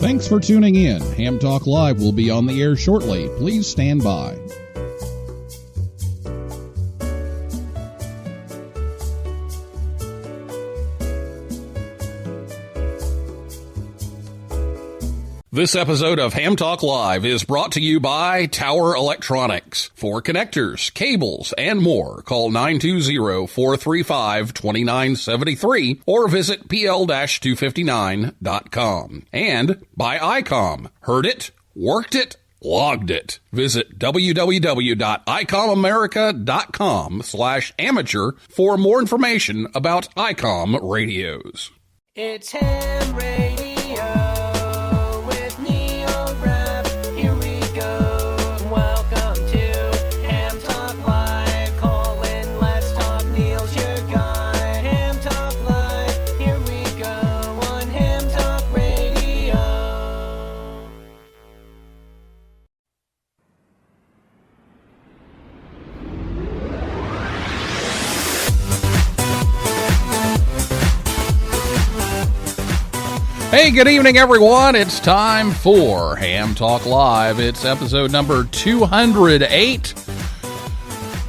Thanks for tuning in. Ham Talk Live will be on the air shortly. Please stand by. This episode of Ham Talk Live is brought to you by Tower Electronics. For connectors, cables, and more, call 920-435-2973 or visit pl-259.com. And by ICOM. Heard it, worked it, logged it. Visit www.icomamerica.com/amateur for more information about ICOM radios. It's Ham Radio. Hey, good evening, everyone. It's time for Ham Talk Live. It's episode number 208.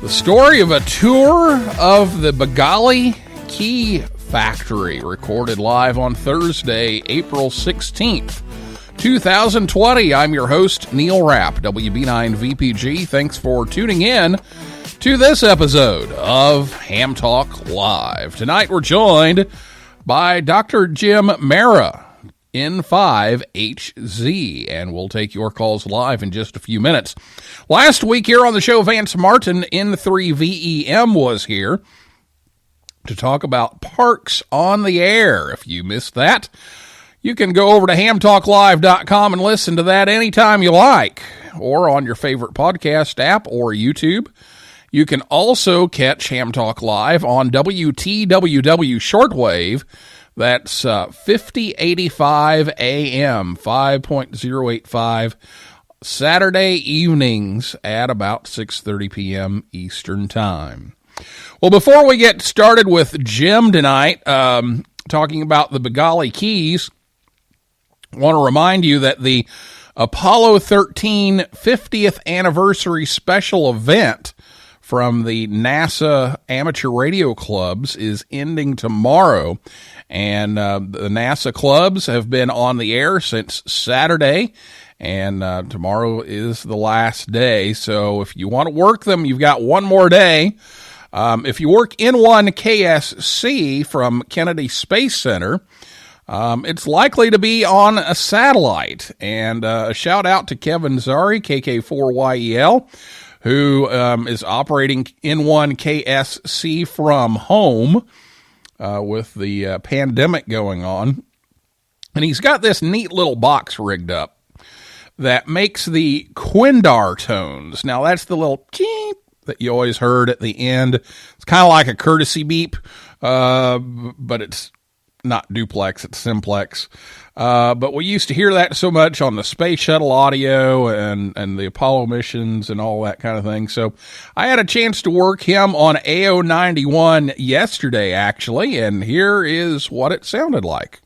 The story of a tour of the Begali Key Factory, recorded live on Thursday, April 16th, 2020. I'm your host, Neil Rapp, WB9VPG. Thanks for tuning in to this episode of Ham Talk Live. Tonight, we're joined by Dr. Jim Parra, N5HZ, and we'll take your calls live in just a few minutes. Last week here on the show, Vance Martin, N3VEM, was here to talk about parks on the air. If you missed that, you can go over to hamtalklive.com and listen to that anytime you like, or on your favorite podcast app or YouTube. You can also catch Ham Talk Live on WTWW shortwave. That's 5085 AM, 5.085, Saturday evenings at about 6:30 p.m. Eastern Time. Well, before we get started with Jim tonight, talking about the Begali Keys, I want to remind you that the Apollo 13 50th anniversary special event from the NASA Amateur Radio Clubs is ending tomorrow. And the NASA clubs have been on the air since Saturday, and tomorrow is the last day. So if you want to work them, you've got one more day. If you work N5HZ's from Kennedy Space Center, it's likely to be on a satellite. And a shout out to Kevin Zari, KK4YEL, who is operating N1KSC from home with the pandemic going on. And he's got this neat little box rigged up that makes the Quindar tones. Now, that's the little cheep that you always heard at the end. It's kind of like a courtesy beep, but it's not duplex, it's simplex. But we used to hear that so much on the space shuttle audio and the Apollo missions and all that kind of thing. So I had a chance to work him on AO91 yesterday, actually, and here is what it sounded like.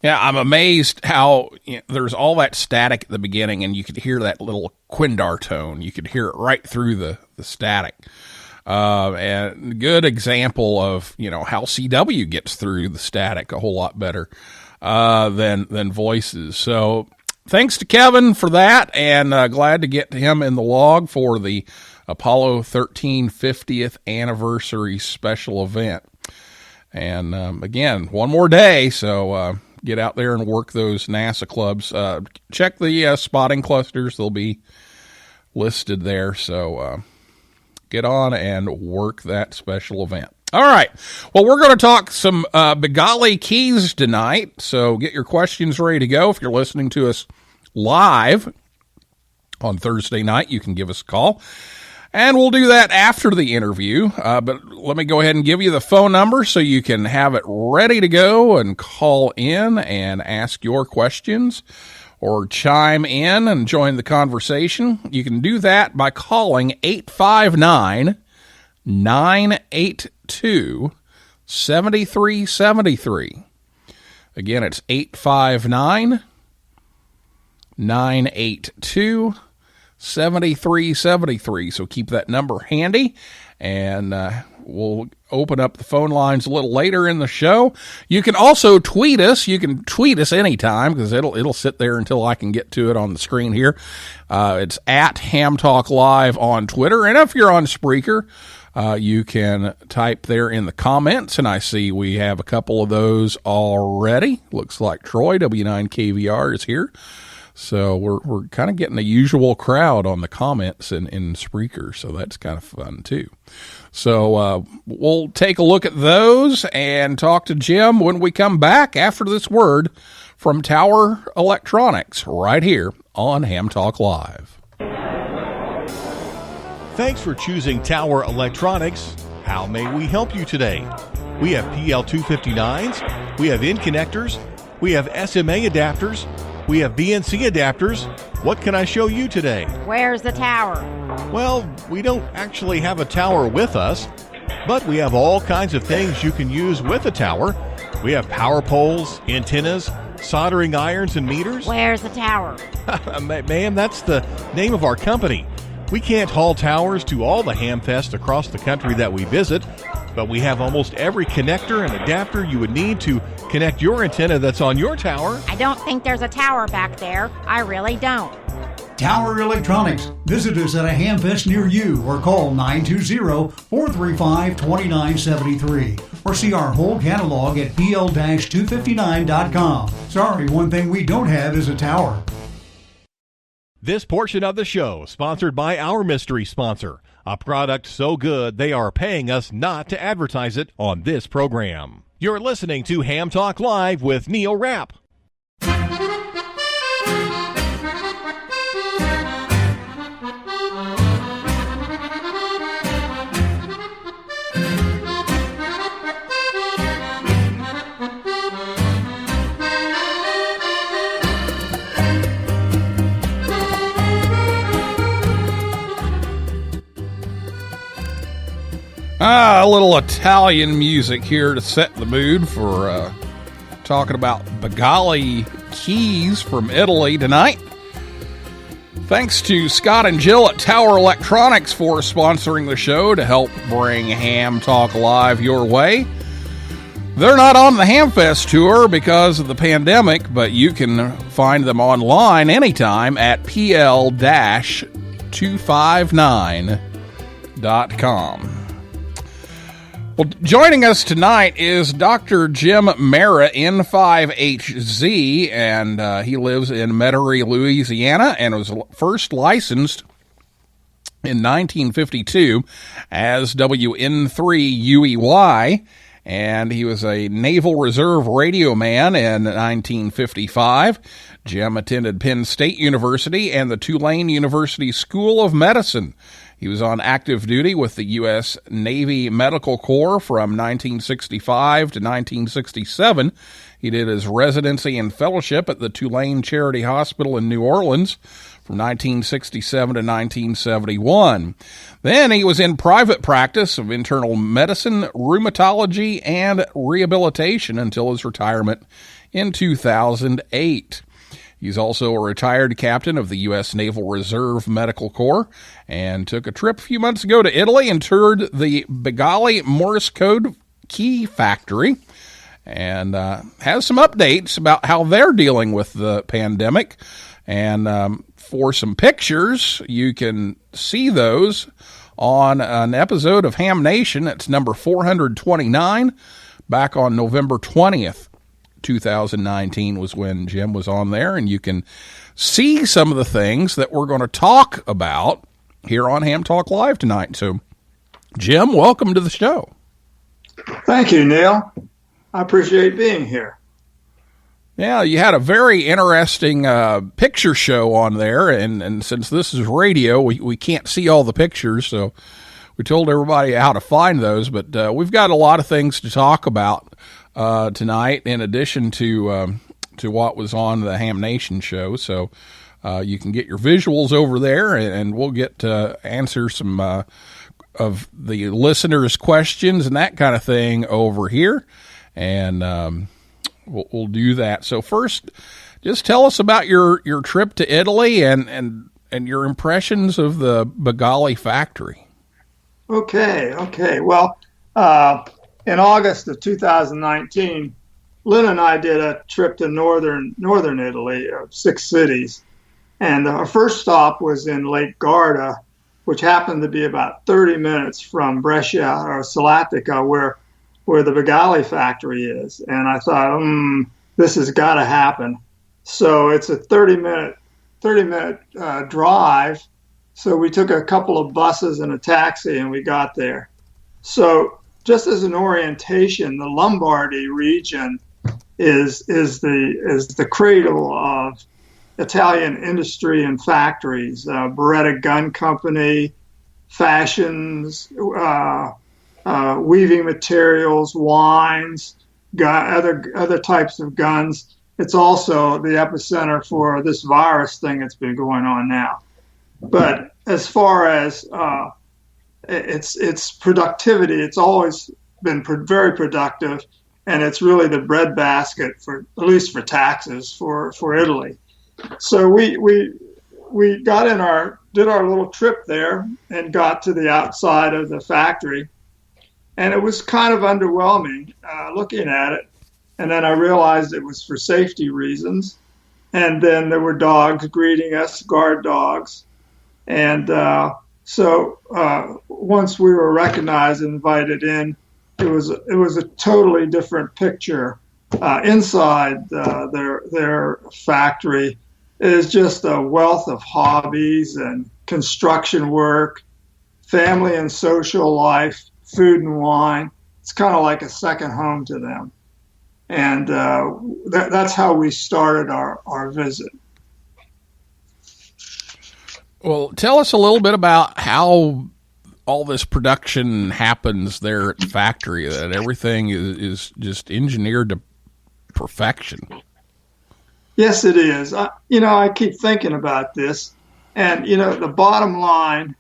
Yeah, I'm amazed how there's all that static at the beginning, and you could hear that little Quindar tone. You could hear it right through the static. And good example of, how CW gets through the static a whole lot better than voices. So thanks to Kevin for that, and glad to get him in the log for the Apollo 13 50th anniversary special event. And again, one more day, so get out there and work those NASA clubs. Check the spotting clusters. They'll be listed there, so get on and work that special event. All right. Well, we're going to talk some Begali keys tonight, so get your questions ready to go. If you're listening to us live on Thursday night, you can give us a call, and we'll do that after the interview. But let me go ahead and give you the phone number so you can have it ready to go and call in and ask your questions or chime in and join the conversation. You can do that by calling 859-982-7373. Again, it's 859-982-7373. So keep that number handy, and we'll open up the phone lines a little later in the show. You can also tweet us. You can tweet us anytime, because it'll sit there until I can get to it on the screen here. It's at Ham Talk Live on Twitter. And if you're on Spreaker, you can type there in the comments, and I see we have a couple of those already. Looks like Troy, W9KVR, is here. So we're kind of getting the usual crowd on the comments in Spreaker, so that's kind of fun too. So we'll take a look at those and talk to Jim when we come back after this word from Tower Electronics right here on Ham Talk Live. Thanks for choosing Tower Electronics. How may we help you today? We have PL259s, we have in connectors, we have SMA adapters, we have BNC adapters. What can I show you today? Where's the tower? Well, we don't actually have a tower with us, but we have all kinds of things you can use with a tower. We have power poles, antennas, soldering irons, and meters. Where's the tower? Ma'am, that's the name of our company. We can't haul towers to all the Hamfests across the country that we visit, but we have almost every connector and adapter you would need to connect your antenna that's on your tower. I don't think there's a tower back there. I really don't. Tower Electronics. Visit us at a Hamfest near you or call 920-435-2973 or see our whole catalog at pl-259.com. Sorry, one thing we don't have is a tower. This portion of the show sponsored by our mystery sponsor, a product so good they are paying us not to advertise it on this program. You're listening to Ham Talk Live with Neil Rapp. A little Italian music here to set the mood for talking about Begali keys from Italy tonight. Thanks to Scott and Jill at Tower Electronics for sponsoring the show to help bring Ham Talk Live your way. They're not on the Hamfest tour because of the pandemic, but you can find them online anytime at pl-259.com. Well, joining us tonight is Dr. Jim Marra, N5HZ, and he lives in Metairie, Louisiana, and was first licensed in 1952 as WN3UEY, and he was a Naval Reserve radio man in 1955. Jim attended Penn State University and the Tulane University School of Medicine. He was on active duty with the U.S. Navy Medical Corps from 1965 to 1967. He did his residency and fellowship at the Tulane Charity Hospital in New Orleans from 1967 to 1971. Then he was in private practice of internal medicine, rheumatology, and rehabilitation until his retirement in 2008. He's also a retired captain of the U.S. Naval Reserve Medical Corps and took a trip a few months ago to Italy and toured the Begali Morse Code Key Factory and has some updates about how they're dealing with the pandemic. And for some pictures, you can see those on an episode of Ham Nation. It's number 429, back on November 20th. 2019 was when Jim was on there, and you can see some of the things that we're going to talk about here on Ham Talk Live tonight. So Jim, welcome to the show. Thank you, Neil. I appreciate being here. Yeah, you had a very interesting picture show on there, and since this is radio, we can't see all the pictures, so we told everybody how to find those, but we've got a lot of things to talk about tonight in addition to what was on the Ham Nation show, so you can get your visuals over there, and we'll get to answer some of the listeners' questions and that kind of thing over here, and we'll do that. So first, just tell us about your trip to Italy and your impressions of the Begali factory. Okay. Well, in August of 2019, Lynn and I did a trip to northern Italy, 6 cities, and our first stop was in Lake Garda, which happened to be about 30 minutes from Brescia or Salatica, where the Begali factory is. And I thought, this has got to happen. So it's a 30-minute drive. So we took a couple of buses and a taxi, and we got there. So just as an orientation, the Lombardy region is the cradle of Italian industry and factories. Beretta Gun Company, fashions, weaving materials, wines, other types of guns. It's also the epicenter for this virus thing that's been going on now. But as far as its productivity, it's always been very productive, and it's really the breadbasket for, at least for taxes, for Italy. So we did our little trip there and got to the outside of the factory, and it was kind of underwhelming looking at it. And then I realized it was for safety reasons. And then there were dogs greeting us, guard dogs. And so once we were recognized and invited in, it was a totally different picture. Inside their factory is just a wealth of hobbies and construction work, family and social life, food and wine. It's kind of like a second home to them. And that's how we started our visit. Well, tell us a little bit about how all this production happens there at the factory, that everything is just engineered to perfection. Yes, it is. I keep thinking about this. And, the bottom line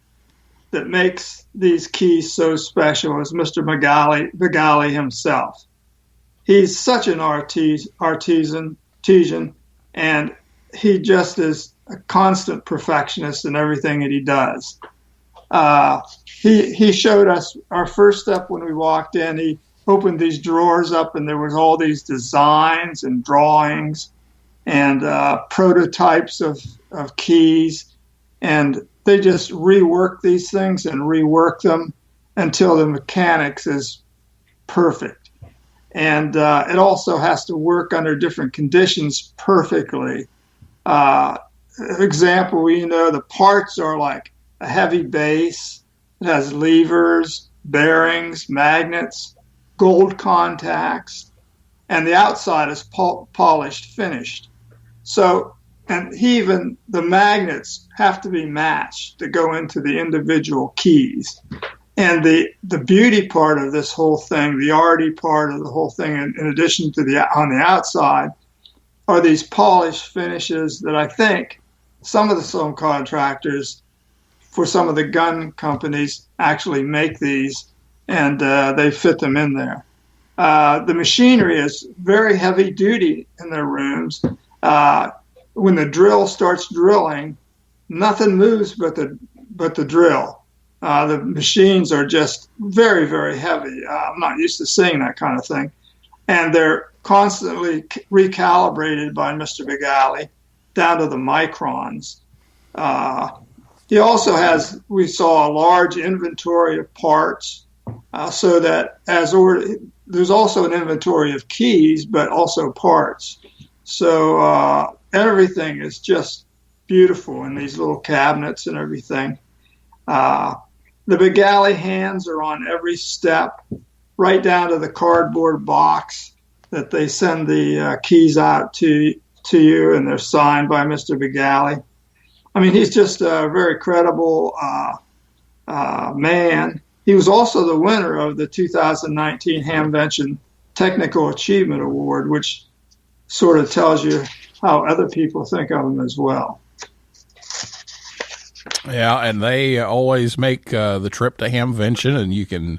that makes these keys so special is Mr. Begali himself. He's such an artisan, and he just is a constant perfectionist in everything that he does. He showed us our first step when we walked in. He opened these drawers up, and there was all these designs and drawings and prototypes of keys, and they just rework these things and rework them until the mechanics is perfect. And it also has to work under different conditions perfectly. Example, the parts are like a heavy base. It has levers, bearings, magnets, gold contacts, and the outside is polished, finished. So, and even the magnets have to be matched to go into the individual keys. And the beauty part of this whole thing, the arty part of the whole thing, in addition to on the outside, are these polished finishes that I think some of the subcontractors for some of the gun companies actually make these, and they fit them in there. The machinery is very heavy duty in their rooms. When the drill starts drilling, nothing moves but the drill. The machines are just very, very heavy. I'm not used to seeing that kind of thing. And they're constantly recalibrated by Mr. Begali down to the microns. He also has, we saw a large inventory of parts, so that there's also an inventory of keys, but also parts. So everything is just beautiful in these little cabinets and everything. The Begali hands are on every step, right down to the cardboard box that they send the keys out to you, and they're signed by Mr. Begali. I mean, he's just a very credible man. He was also the winner of the 2019 Hamvention Technical Achievement Award, which sort of tells you how other people think of him as well. Yeah, and they always make the trip to Hamvention, and you can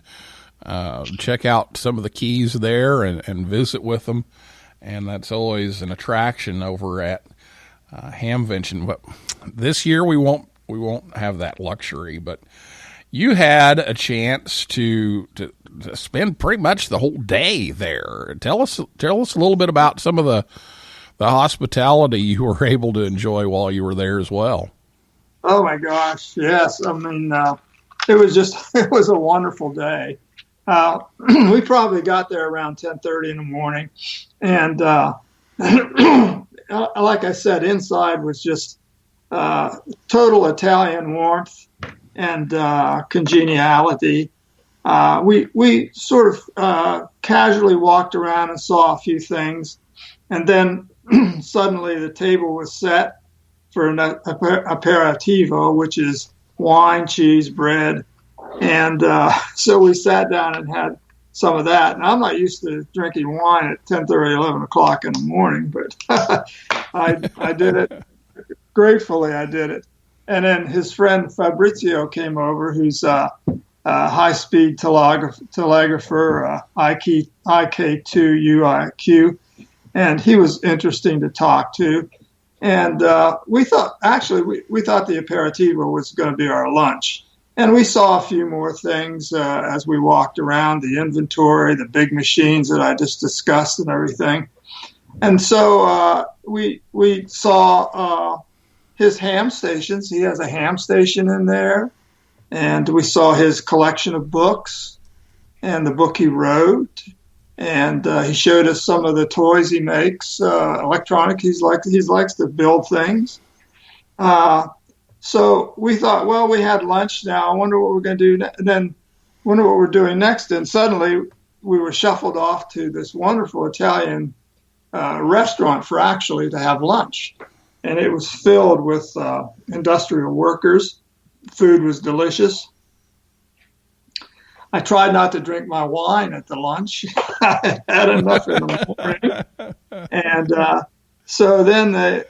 check out some of the keys there and visit with them. And that's always an attraction over at Hamvention. But this year we won't have that luxury. But you had a chance to spend pretty much the whole day there. Tell us a little bit about some of the hospitality you were able to enjoy while you were there as well. Oh my gosh, yes. I mean, it was a wonderful day. We probably got there around 10:30 in the morning, and like I said, inside was just total Italian warmth and congeniality. We sort of casually walked around and saw a few things, and then suddenly the table was set for an aperitivo, which is wine, cheese, bread. And so we sat down and had some of that. And I'm not used to drinking wine at 10:30, 11 o'clock in the morning, but I did it. Gratefully, I did it. And then his friend Fabrizio came over, who's a high-speed telegrapher, IK2 and he was interesting to talk to. And we thought the aperitivo was going to be our lunch. And we saw a few more things as we walked around, the inventory, the big machines that I just discussed and everything. And so we saw his ham stations. He has a ham station in there. And we saw his collection of books and the book he wrote. And he showed us some of the toys he makes, electronic. He likes to build things. So we thought, well, we had lunch now. I wonder what we're going to do. Then wonder what we're doing next. And suddenly we were shuffled off to this wonderful Italian restaurant to have lunch. And it was filled with industrial workers. Food was delicious. I tried not to drink my wine at the lunch. I had enough in the morning. And so then they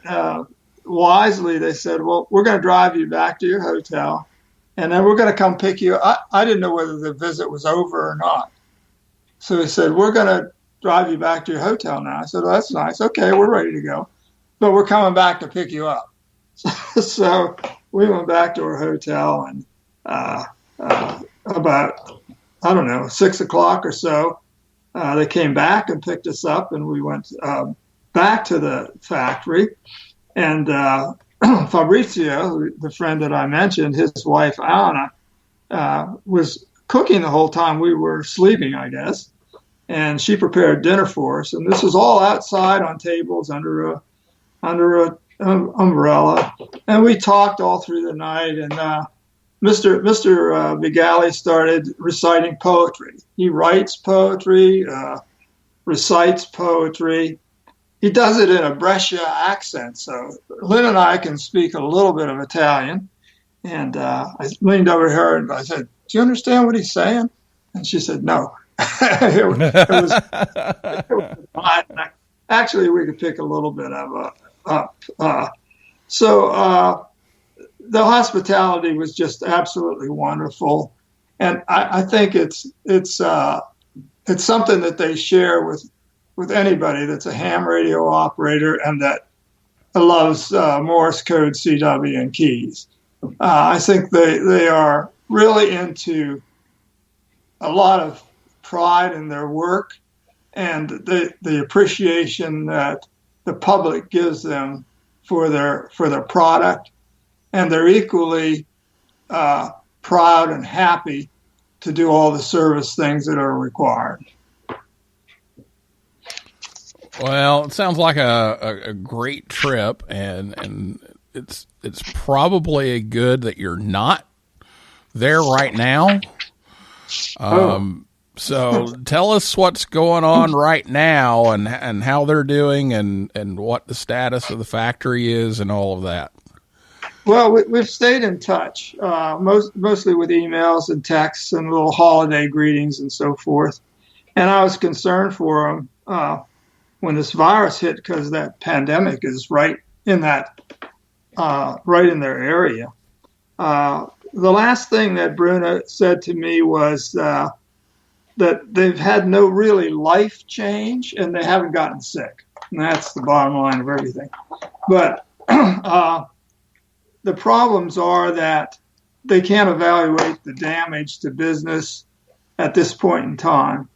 wisely they said, well, we're going to drive you back to your hotel, and then we're going to come pick you up. I didn't know whether the visit was over or not. So he said, we're going to drive you back to your hotel now. I said, well, that's nice. Okay, we're ready to go. But we're coming back to pick you up. So we went back to our hotel, and about, 6 o'clock or so, they came back and picked us up, and we went back to the factory. And Fabrizio, the friend that I mentioned, his wife, Anna, was cooking the whole time we were sleeping, I guess. And she prepared dinner for us. And this was all outside on tables under a umbrella. And we talked all through the night. And Mr. Begali started reciting poetry. He writes poetry, recites poetry. He does it in a Brescia accent. So Lynn and I can speak a little bit of Italian. And I leaned over to her and I said, do you understand what he's saying? And she said, no. it was actually, we could pick a little bit of up. So the hospitality was just absolutely wonderful. And I think it's something that they share with anybody that's a ham radio operator and that loves Morse code, CW, and keys. I think they are really into a lot of pride in their work and the appreciation that the public gives them for their product, and they're equally proud and happy to do all the service things that are required. Well, it sounds like a great trip, and it's probably good that you're not there right now. So tell us what's going on right now and how they're doing and what the status of the factory is and all of that. Well, we've stayed in touch, mostly with emails and texts and little holiday greetings and so forth. And I was concerned for them when this virus hit because that pandemic is right in their area. The last thing that Bruna said to me was that they've had no really life change and they haven't gotten sick. And that's the bottom line of everything. But the problems are that they can't evaluate the damage to business at this point in time.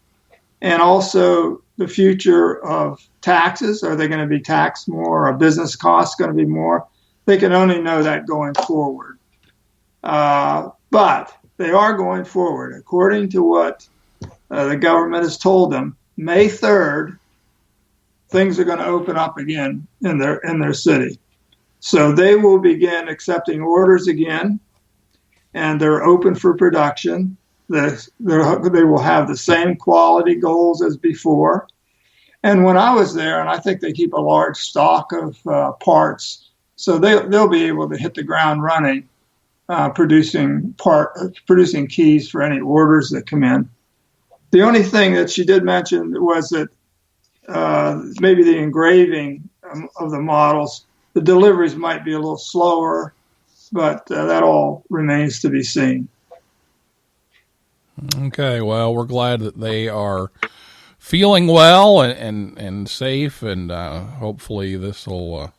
And also the future of taxes. Are they going to be taxed more? Are business costs going to be more? They can only know that going forward. But they are going forward. According to what the government has told them, May 3rd, things are going to open up again in their city. So they will begin accepting orders again, and they're open for production. They will have the same quality goals as before. And when I was there, and I think they keep a large stock of parts, so they'll be able to hit the ground running, producing keys for any orders that come in. The only thing that she did mention was that maybe the engraving of the models, the deliveries might be a little slower, but that all remains to be seen. Okay, well, we're glad that they are feeling well and safe, and hopefully this will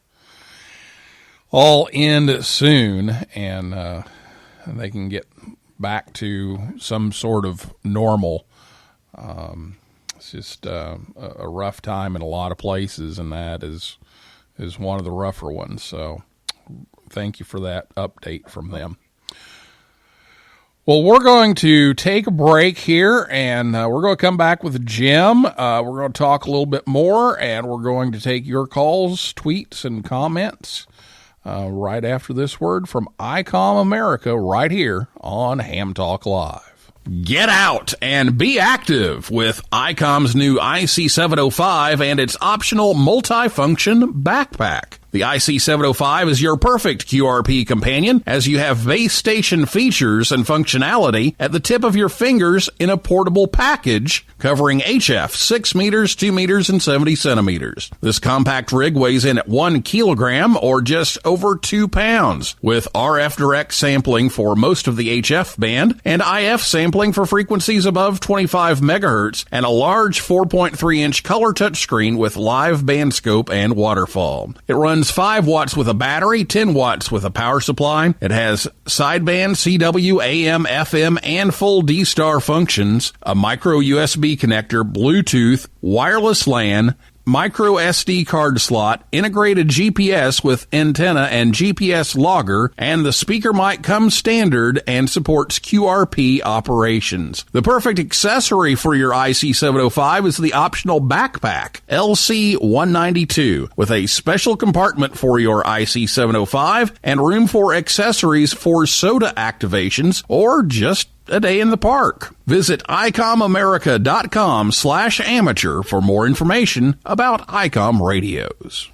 all end soon, and they can get back to some sort of normal. It's just a rough time in a lot of places, and that is one of the rougher ones. So thank you for that update from them. Well, we're going to take a break here, and we're going to come back with Jim. We're going to talk a little bit more, and we're going to take your calls, tweets, and comments right after this word from ICOM America right here on Ham Talk Live. Get out and be active with ICOM's new IC705 and its optional multifunction backpack. The IC705 is your perfect QRP companion as you have base station features and functionality at the tip of your fingers in a portable package covering HF 6 meters, 2 meters, and 70 centimeters. This compact rig weighs in at 1 kilogram or just over 2 pounds with RF direct sampling for most of the HF band and IF sampling for frequencies above 25 megahertz and a large 4.3-inch color touchscreen with live band scope and waterfall. It runs 5 watts with a battery, 10 watts with a power supply. It has sideband, CW, AM, FM, and full D-Star functions, a micro USB connector, Bluetooth, wireless LAN, micro SD card slot, integrated GPS with antenna and GPS logger, and the speaker mic comes standard and supports QRP operations. The perfect accessory for your IC705 is the optional backpack, LC192, with a special compartment for your IC705 and room for accessories for soda activations or just a day in the park. Visit ICOMAmerica.com/amateur for more information about ICOM radios.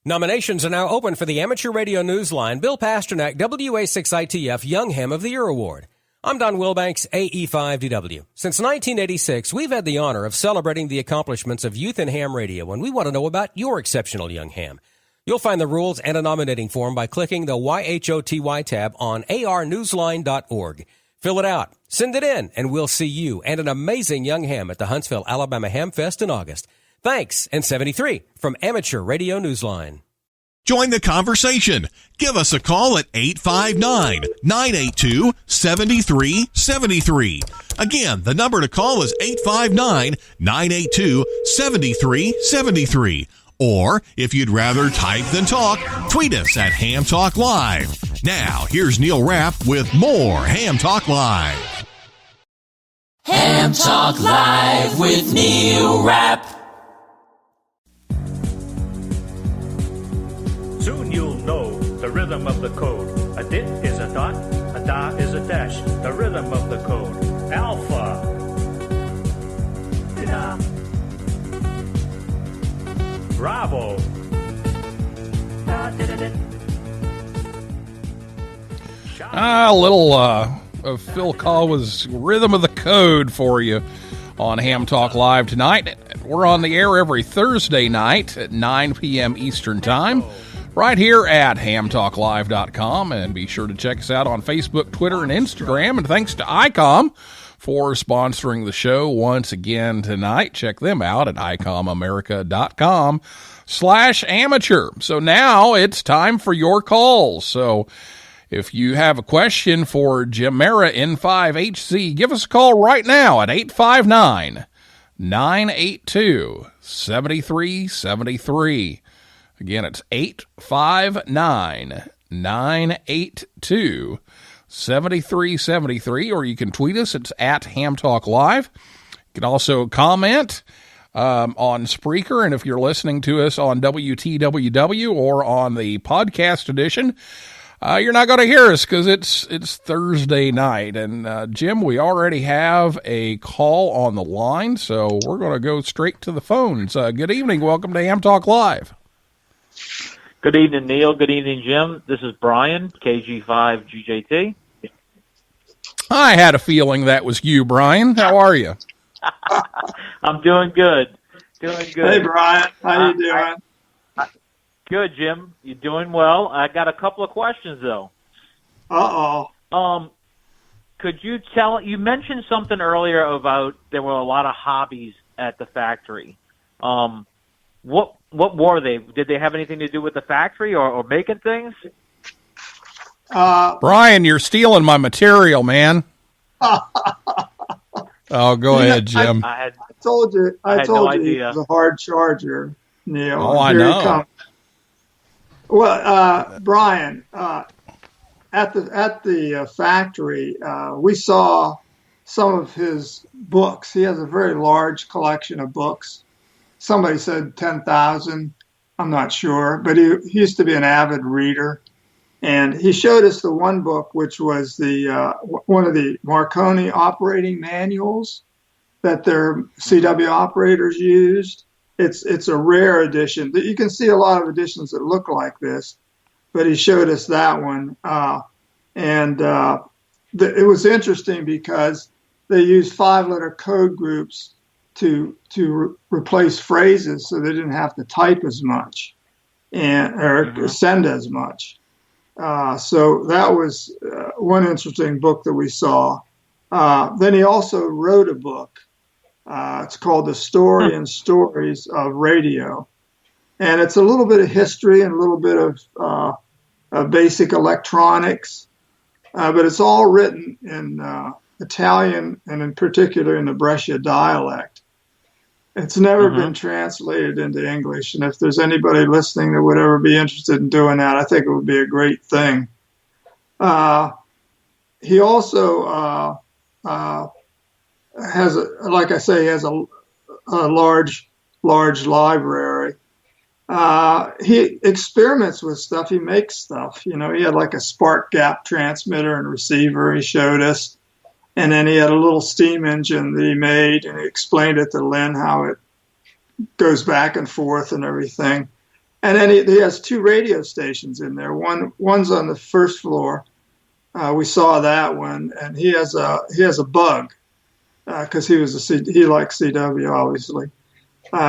Nominations are now open for the Amateur Radio Newsline Bill Pasternak WA6ITF Young Ham of the Year Award. I'm Don Wilbanks, AE5DW. Since 1986, we've had the honor of celebrating the accomplishments of youth in ham radio, and we want to know about your exceptional young ham. You'll find the rules and a nominating form by clicking the YHOTY tab on arnewsline.org. Fill it out, send it in, and we'll see you and an amazing young ham at the Huntsville, Alabama Ham Fest in August. Thanks, and 73 from Amateur Radio Newsline. Join the conversation. Give us a call at 859-982-7373. Again, the number to call is 859-982-7373. Or, if you'd rather type than talk, tweet us at Ham Talk Live. Now, here's Neil Rapp with more Ham Talk Live. Ham Talk Live with Neil Rapp. Soon you'll know the rhythm of the code. A dit is a dot Da is a dash, the rhythm of the code. Alpha. Da. Bravo. Da, da, da, da. A little of Phil Colwa's Rhythm of the Code for you on Ham Talk Live tonight. We're on the air every Thursday night at 9 p.m. Eastern Time, right here at hamtalklive.com. And be sure to check us out on Facebook, Twitter, and Instagram. And thanks to ICOM for sponsoring the show once again tonight. Check them out at icomamerica.com/amateur. So now it's time for your calls. So if you have a question for Jamera N5HZ, give us a call right now at 859-982-7373. Again, it's 859-982-7373, or you can tweet us. It's at Ham Talk Live. You can also comment on Spreaker, and if you're listening to us on WTWW or on the podcast edition, you're not going to hear us because it's Thursday night. And Jim, we already have a call on the line, so we're going to go straight to the phones. Good evening. Welcome to Ham Talk Live. Good evening, Neil. Good evening, Jim. This is Brian, KG5GJT. I had a feeling that was you, Brian. How are you? I'm doing good. Doing good. Hey, Brian. How you doing? Good, Jim. You're doing well. I got a couple of questions, though. Uh-oh. Could you you mentioned something earlier about there were a lot of hobbies at the factory. What were they? Did they have anything to do with the factory or making things? Brian, you're stealing my material, man. Oh, go ahead, Jim. I told you no it idea. was a hard charger, Neil. Oh, I know. Well, Brian, at the factory, we saw some of his books. He has a very large collection of books. Somebody said 10,000. I'm not sure, but he used to be an avid reader, and he showed us the one book, which was one of the Marconi operating manuals that their CW operators used. It's a rare edition. You can see a lot of editions that look like this, but he showed us that one. It was interesting because they used 5-letter code groups to replace phrases so they didn't have to type as much or send as much. So that was one interesting book that we saw. Then he also wrote a book. It's called The Story and Stories of Radio. And it's a little bit of history and a little bit of basic electronics. But it's all written in Italian and in particular in the Brescia dialect. It's never been translated into English. And if there's anybody listening that would ever be interested in doing that, I think it would be a great thing. He also has a large library. He experiments with stuff. He makes stuff. He had like a spark gap transmitter and receiver he showed us. And then he had a little steam engine that he made, and he explained it to Lynn how it goes back and forth and everything. And then he has 2 radio stations in there. One's on the first floor. We saw that one, and he has a bug because he likes CW obviously.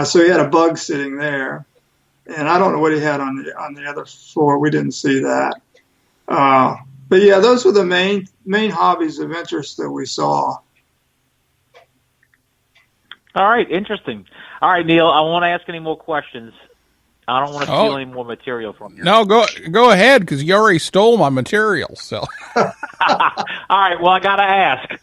So he had a bug sitting there, and I don't know what he had on the other floor. We didn't see that. But yeah, those were the main hobbies of interest that we saw. All right, interesting. All right, Neil, I won't ask any more questions. I don't want to steal any more material from you. No, go ahead, because you already stole my material. So. All right, well, I got to ask.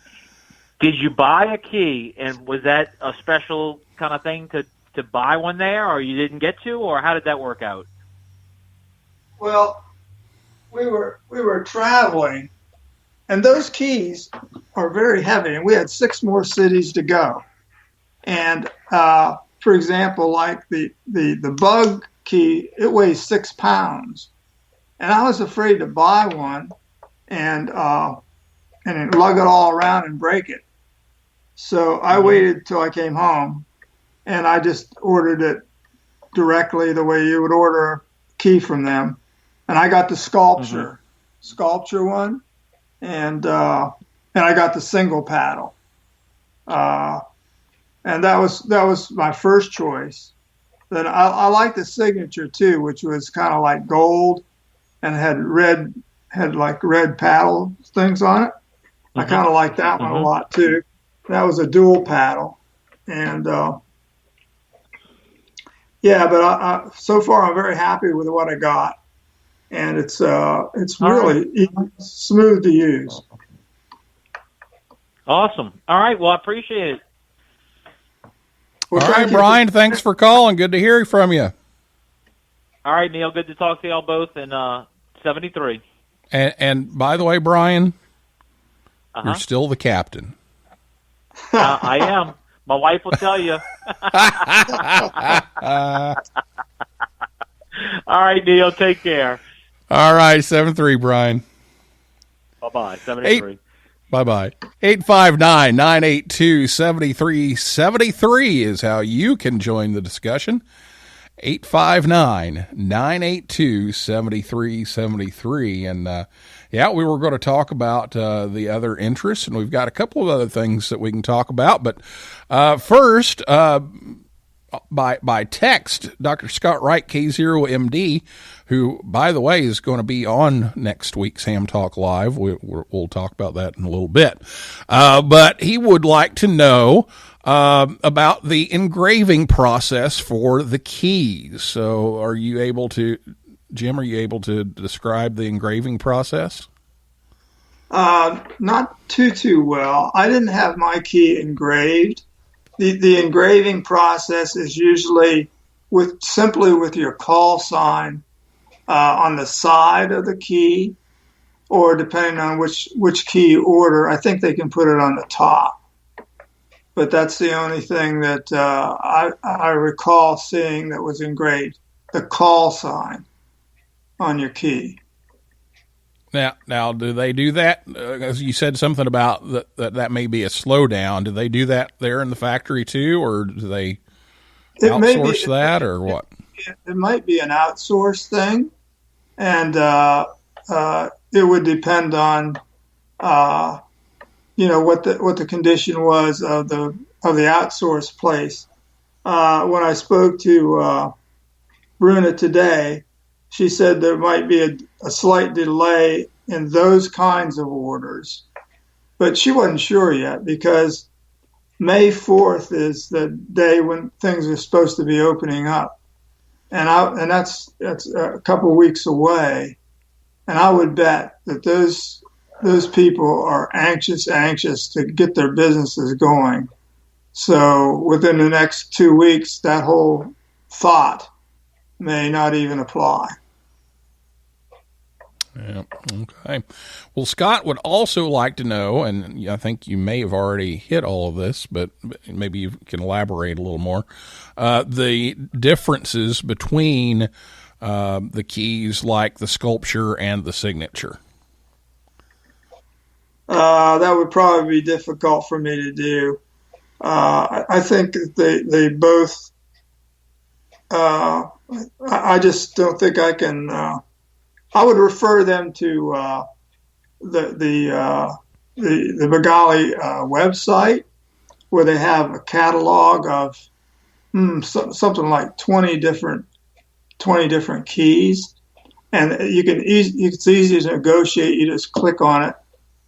Did you buy a key, and was that a special kind of thing to buy one there, or you didn't get to, or how did that work out? Well, we were traveling, and those keys are very heavy, and we had 6 more cities to go. And for example, like the bug key, it weighs 6 pounds, and I was afraid to buy one. And and lug it all around and break it. So I waited till I came home, and I just ordered it directly the way you would order a key from them. And I got the sculpture one, and I got the single paddle. And that was my first choice. Then I like the signature too, which was kind of like gold and had red paddle things on it. I kind of like that one a lot too. That was a dual paddle, and but so far I'm very happy with what I got, and it's really smooth to use. Awesome. All right. Well, I appreciate it. Well, all right, Brian, thanks for calling. Good to hear from you. All right, Neil, good to talk to y'all both in 73. And by the way, Brian, you're still the captain. I am. My wife will tell you. All right, Neil, take care. All right, 7-3, Brian. Bye-bye, 73. Bye-bye. 859-982-7373 is how you can join the discussion. 859-982-7373. And, we were going to talk about the other interests, and we've got a couple of other things that we can talk about. But first, by text, Dr. Scott Wright, K0MD, who, by the way, is going to be on next week's Ham Talk Live. We'll talk about that in a little bit. But he would like to know about the engraving process for the keys. So Jim, are you able to describe the engraving process? Not too well. I didn't have my key engraved. The engraving process is usually simply with your call sign on the side of the key, or depending on which key you order, I think they can put it on the top. But that's the only thing that I recall seeing that was engraved, the call sign on your key. Now, do they do that? As you said something about that may be a slowdown. Do they do that there in the factory too, or do they outsource that, or what? It might be an outsourced thing, and it would depend on what the condition was of the outsourced place. When I spoke to Bruna today, she said there might be a slight delay in those kinds of orders, but she wasn't sure yet because May 4th is the day when things are supposed to be opening up, and that's a couple of weeks away, and I would bet that those people are anxious to get their businesses going. So within the next 2 weeks, that whole thought may not even apply. Yeah. Okay. Well, Scott would also like to know, and I think you may have already hit all of this, but maybe you can elaborate a little more, the differences between the keys like the sculpture and the signature. That would probably be difficult for me to do. I think that they both, I just don't think I can, I would refer them to the Begali website, where they have a catalog of something like 20 different keys, and it's easy to negotiate. You just click on it,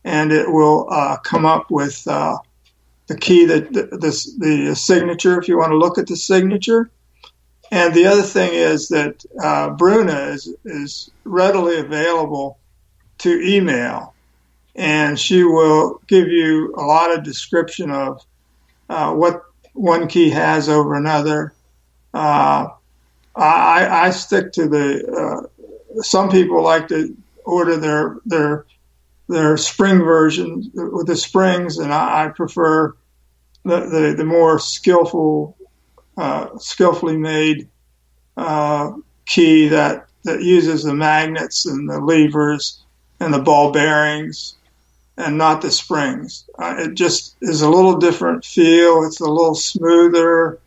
and it will come up with the key, the signature, if you want to look at the signature. And the other thing is that Bruna is readily available to email, and she will give you a lot of description of what one key has over another. I stick to some people like to order their spring version with the springs, and I prefer the more skillfully made key that uses the magnets and the levers and the ball bearings and not the springs. It just is a little different feel. It's a little smoother.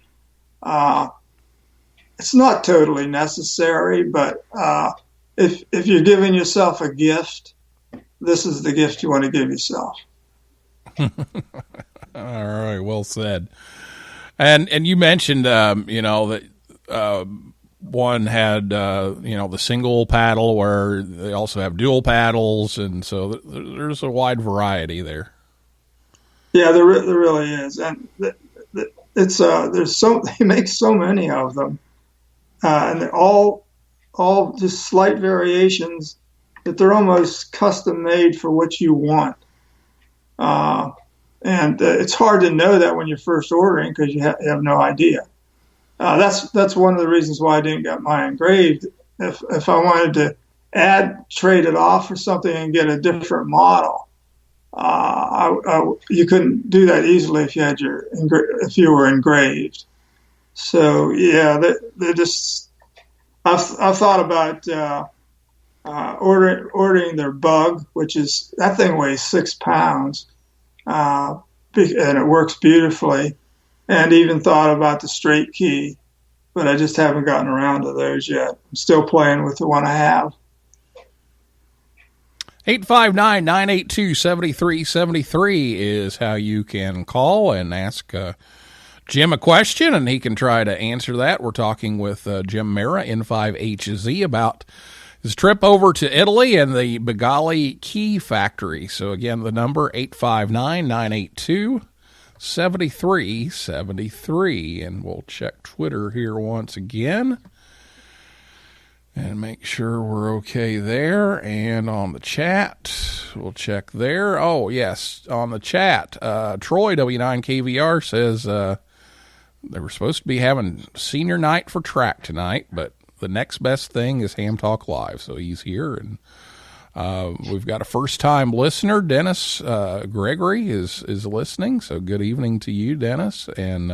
It's not totally necessary, but if you're giving yourself a gift, this is the gift you want to give yourself. All right, well said. And you mentioned, that one had, the single paddle, where they also have dual paddles, and so there's a wide variety there. Yeah, there really is, and it's they make so many of them, and they're all just slight variations that they're almost custom made for what you want. And it's hard to know that when you're first ordering, because you have no idea. That's one of the reasons why I didn't get mine engraved. If I wanted to trade it off for something and get a different model, you couldn't do that easily if you had if you were engraved. So yeah, they just. I've thought about ordering their bug, which is, that thing weighs 6 pounds. And it works beautifully, and even thought about the straight key, but I just haven't gotten around to those yet. I'm still playing with the one I have. 859-982-7373 is how you can call and ask Jim a question, and he can try to answer that. We're talking with Jim Marra, N5HZ, about his trip over to Italy and the Begali key factory. So again, the number 859-982-7373, and we'll check Twitter here once again and make sure we're okay there. And on the chat, we'll check there. Oh yes, on the chat, Troy W9KVR says they were supposed to be having senior night for track tonight, but the next best thing is Ham Talk Live. So he's here, and we've got a first-time listener. Dennis Gregory is listening. So good evening to you, Dennis. And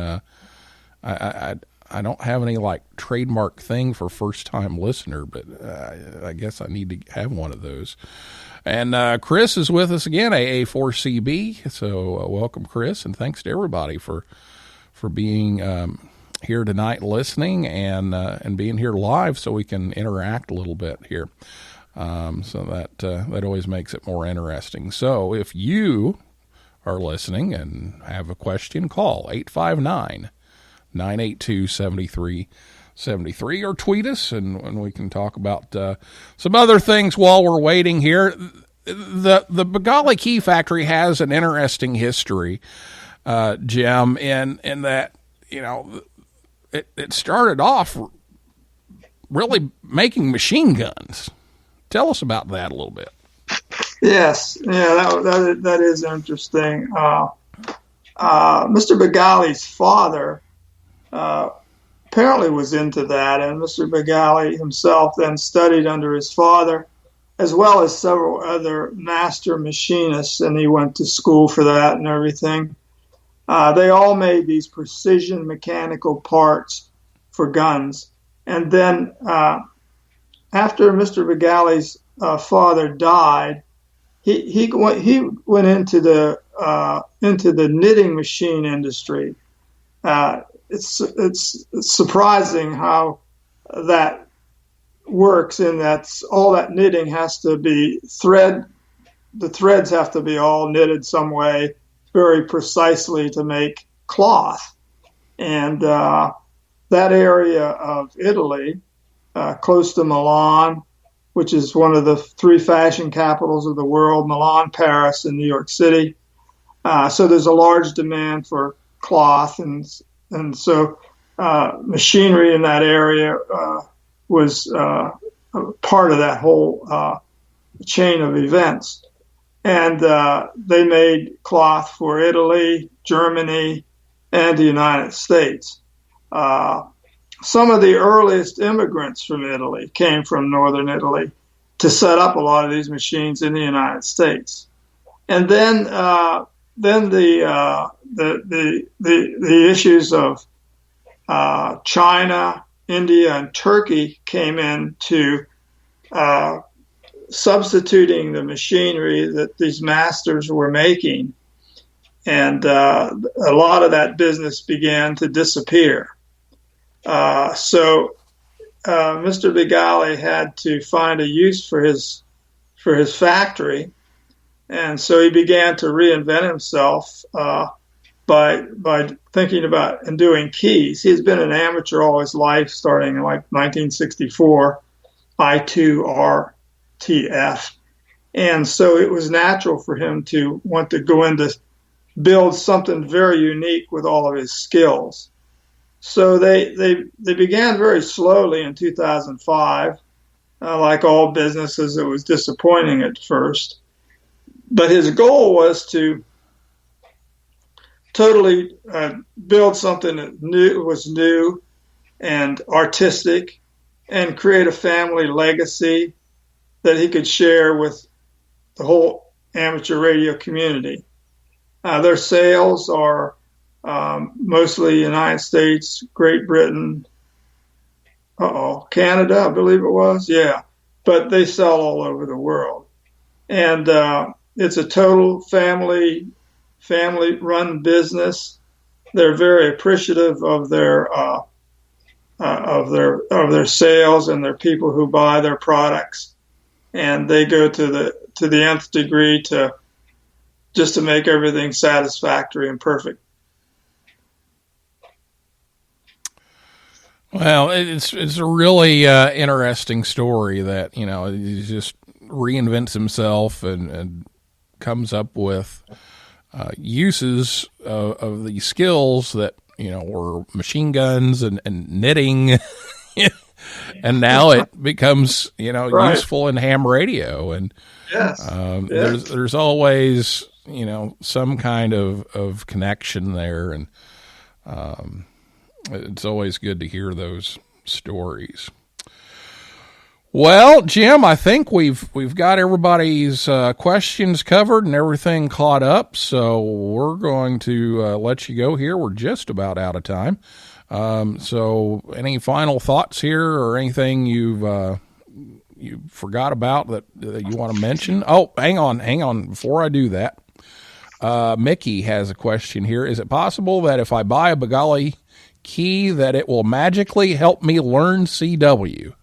I don't have any trademark thing for first-time listener, but I guess I need to have one of those. And Chris is with us again, AA4CB. So welcome, Chris, and thanks to everybody for being here tonight, listening and being here live, so we can interact a little bit here. So that always makes it more interesting. So if you are listening and have a question, call 859-982-7373 or tweet us, and we can talk about some other things while we're waiting here. The Begali Key Factory has an interesting history, Jim, in that, it started off really making machine guns. Tell us about that a little bit. Yes, yeah, that is interesting. Mr. Begali's father apparently was into that, and Mr. Begali himself then studied under his father, as well as several other master machinists, and he went to school for that and everything. They all made these precision mechanical parts for guns. And then after Mr. Begali's father died, he went into the knitting machine industry. It's surprising how that works, in that all that knitting has to be the threads have to be all knitted some way, very precisely, to make cloth. And that area of Italy, close to Milan, which is one of the 3 fashion capitals of the world, Milan, Paris, and New York City. So there's a large demand for cloth, and so machinery in that area was part of that whole chain of events. And they made cloth for Italy, Germany, and the United States. Some of the earliest immigrants from Italy came from northern Italy to set up a lot of these machines in the United States. And then the issues of China, India, and Turkey came in to substituting the machinery that these masters were making. And a lot of that business began to disappear. So Mr. Begali had to find a use for his factory, and so he began to reinvent himself by thinking about and doing keys. He's been an amateur all his life, starting in like 1964, I2RTF, and so it was natural for him to want to go into build something very unique with all of his skills. So they began very slowly in 2005. Like all businesses, it was disappointing at first. But his goal was to totally build something that was new and artistic, and create a family legacy that he could share with the whole amateur radio community. Their sales are mostly United States, Great Britain, Canada, I believe it was. Yeah. But they sell all over the world. And it's a total family run business. They're very appreciative of their sales and their people who buy their products. And they go to the nth degree to make everything satisfactory and perfect. Well, it's a really interesting story that, he just reinvents himself and comes up with uses of these skills that, were machine guns and knitting. And now it becomes, right. useful in ham radio. And yes. There's always, some kind of connection there. And it's always good to hear those stories. Well, Jim, I think we've got everybody's questions covered and everything caught up. So we're going to let you go here. We're just about out of time. So any final thoughts here or anything you forgot about that you want to mention? Oh, hang on. Before I do that, Mickey has a question here. Is it possible that if I buy a Begali key that it will magically help me learn CW?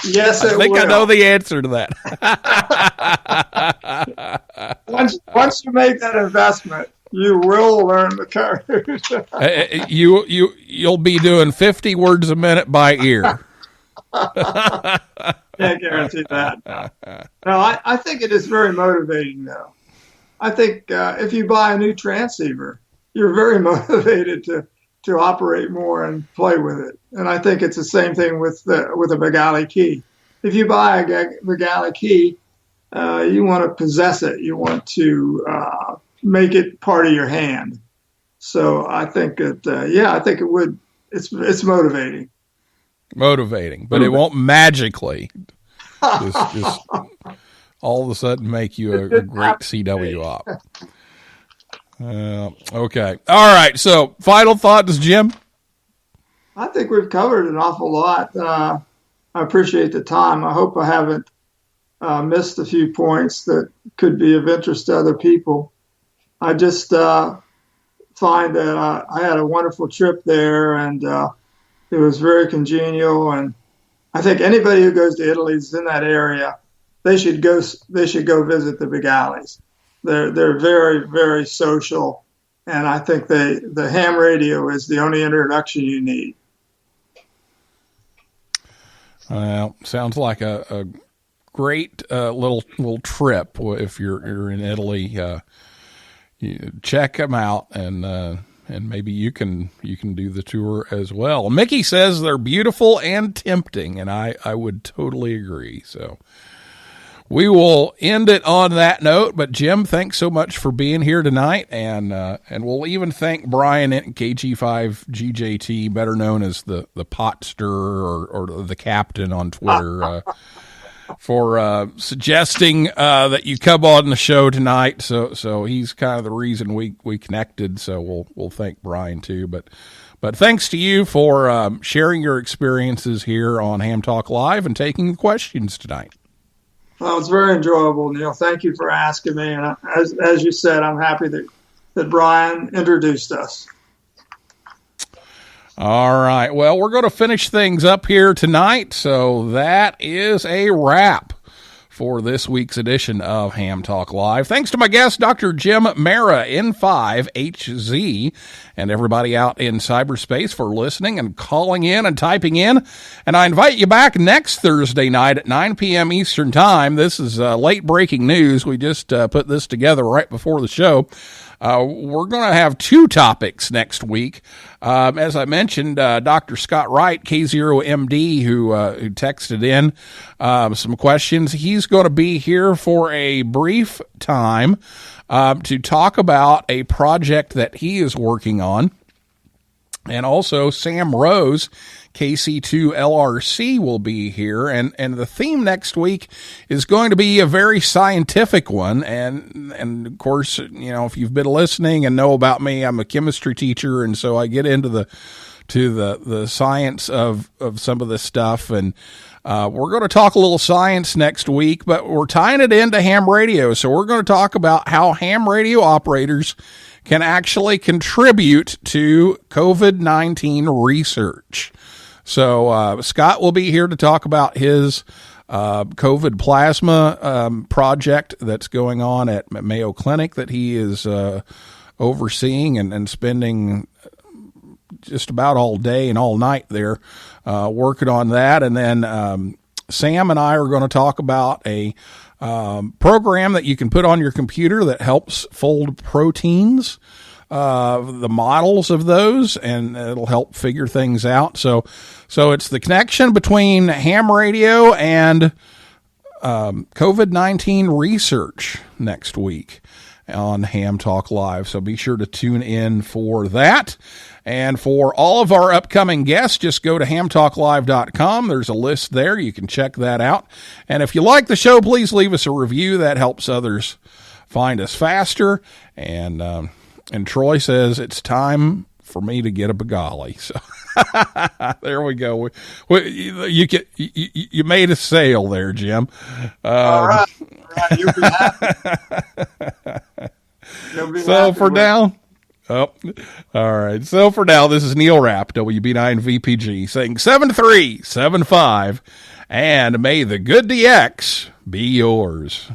Yes, I think will. I know the answer to that. Once you make that investment, you will learn the characters. You'll be doing 50 words a minute by ear. Can't guarantee that. No, I think it is very motivating, though. I think if you buy a new transceiver, you're very motivated to operate more and play with it. And I think it's the same thing with a Begali key. If you buy a Begali key, you want to possess it. You want to make it part of your hand. So I think I think it would. It's motivating. Motivating, but it won't magically just all of a sudden make you a great CW op. Okay. All right. So final thoughts, Jim? I think we've covered an awful lot. I appreciate the time. I hope I haven't missed a few points that could be of interest to other people. I just find that I had a wonderful trip there, and it was very congenial. And I think anybody who goes to Italy is in that area, they should go visit the Begalis. They're very, very social, and I think the ham radio is the only introduction you need. Well, sounds like a great little trip. If you're in Italy, you check them out, and maybe you can do the tour as well. Mickey says they're beautiful and tempting, and I would totally agree. So we will end it on that note. But Jim, thanks so much for being here tonight, and we'll even thank Brian at KG5GJT, better known as the pot stirrer or the captain on Twitter, for suggesting that you come on the show tonight. So he's kind of the reason we connected. So we'll thank Brian too. But But thanks to you for sharing your experiences here on Ham Talk Live and taking the questions tonight. Well, it's very enjoyable, Neil. Thank you for asking me. And as you said, I'm happy that Brian introduced us. All right. Well, we're going to finish things up here tonight. So that is a wrap for this week's edition of Ham Talk Live. Thanks to my guest, Dr. Jim Marra, N5HZ, and everybody out in cyberspace for listening and calling in and typing in. And I invite you back next Thursday night at 9 p.m. Eastern Time. This is late breaking news. We just put this together right before the show. We're going to have two topics next week. As I mentioned, Dr. Scott Wright, K0MD, who texted in some questions, he's going to be here for a brief time to talk about a project that he is working on. And also Sam Rose, KC2LRC, will be here. And the theme next week is going to be a very scientific one. And of course, you know, if you've been listening and know about me, I'm a chemistry teacher. And so I get into the science of some of this stuff. And we're going to talk a little science next week, but we're tying it into ham radio. So we're going to talk about how ham radio operators can actually contribute to COVID-19 research. So Scott will be here to talk about his COVID plasma project that's going on at Mayo Clinic that he is overseeing and spending just about all day and all night there working on that. And then Sam and I are going to talk about a program that you can put on your computer that helps fold proteins, the models of those, and it'll help figure things out. So it's the connection between ham radio and COVID-19 research next week on Ham Talk Live. So be sure to tune in for that. And for all of our upcoming guests, just go to hamtalklive.com. There's a list there. You can check that out. And if you like the show, please leave us a review. That helps others find us faster. And Troy says it's time for me to get a Begali. So there we go. You made a sale there, Jim. All right. You'll be happy. So for now. Oh, all right. So for now, this is Neil Rapp, WB9VPG, saying 7375, and may the good DX be yours.